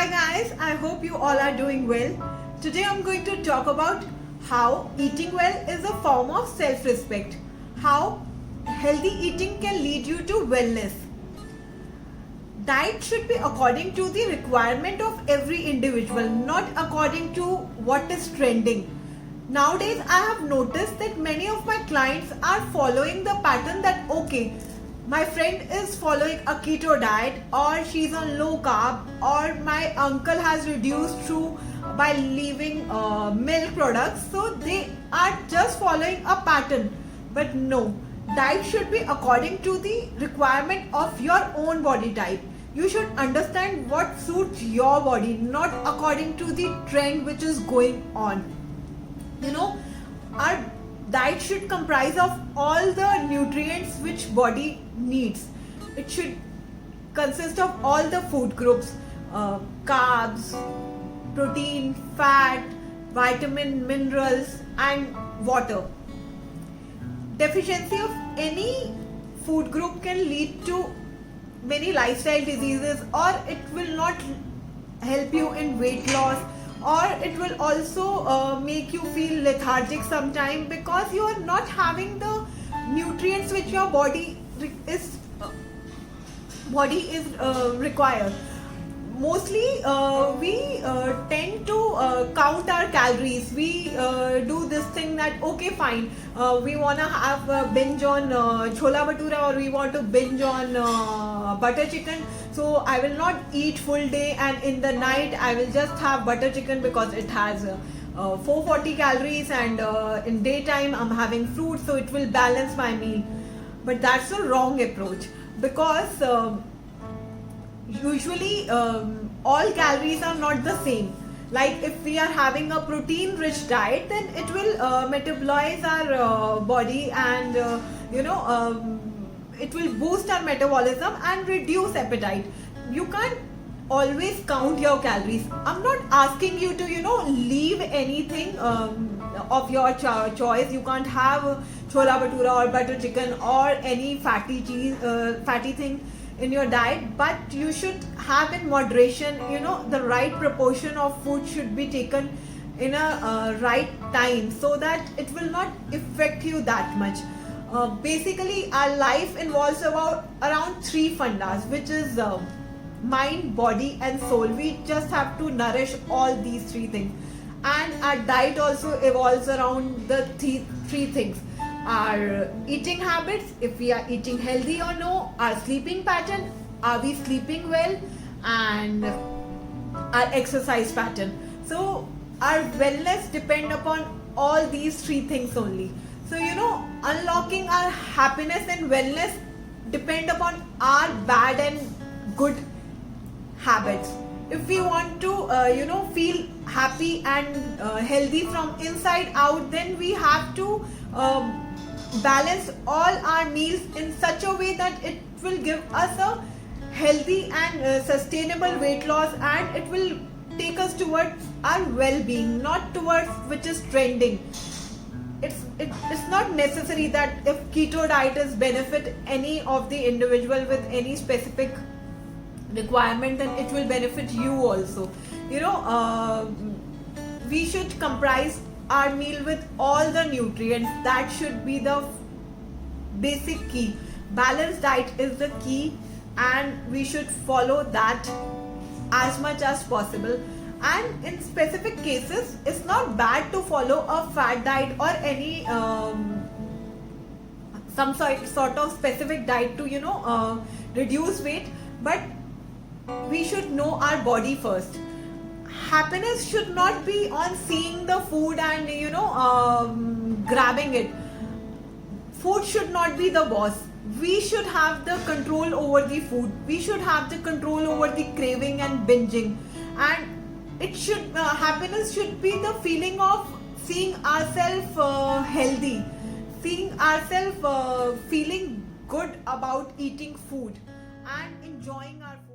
Hi guys, I hope you all are doing well. Today I'm going to talk about how eating well is a form of self-respect. How healthy eating can lead you to wellness. Diet should be according to the requirement of every individual, not according to what is trending. Nowadays, I have noticed that many of my clients are following the pattern that my friend is following a keto diet, or she's on low carb, or my uncle has reduced through by leaving milk products. So they are just following a pattern. But no, diet should be according to the requirement of your own body type. You should understand what suits your body, not according to the trend which is going on. Our diet should comprise of all the nutrients which body needs. It should consist of all the food groups, carbs, protein, fat, vitamin, minerals and water. Deficiency of any food group can lead to many lifestyle diseases, or it will not help you in weight loss, or it will also make you feel lethargic sometime because you are not having the nutrients which your body is require. Mostly we tend to count our calories. We do this thing that fine, we want to have a binge on chola bhatura, or we want to binge on butter chicken, so I will not eat full day, and in the night I will just have butter chicken because it has 440 calories, and in daytime I'm having fruit, so it will balance my meal. But that's a wrong approach, because usually all calories are not the same. Like if we are having a protein rich diet, then it will metabolize our body, and it will boost our metabolism and reduce appetite. You can't always count your calories. I'm not asking you to leave anything of your choice. You can't have chola bhatura or butter chicken or any fatty thing in your diet, but you should have in moderation. The right proportion of food should be taken in a right time, so that it will not affect you that much. Basically our life involves around three fundas, which is mind, body and soul. We just have to nourish all these three things, and our diet also evolves around the three things: our eating habits, if we are eating healthy or no, our sleeping pattern, are we sleeping well, and our exercise pattern. So our wellness depend upon all these three things only. So unlocking our happiness and wellness depend upon our bad and good habits. If we want to feel happy and healthy from inside out, then we have to balance all our meals in such a way that it will give us a healthy and sustainable weight loss, and it will take us towards our well-being, not towards which is trending. It's not necessary that if keto diet is benefit any of the individual with any specific requirement, then it will benefit you also. We should comprise our meal with all the nutrients. That should be the basic key. Balanced diet is the key, and we should follow that as much as possible. And in specific cases, it's not bad to follow a fat diet or any some sort of specific diet to reduce weight, but we should know our body first. Happiness should not be on seeing the food and grabbing it. Food should not be the boss. We should have the control over the food. We should have the control over the craving and binging. And happiness should be the feeling of seeing ourselves healthy, seeing ourselves feeling good about eating food and enjoying our food.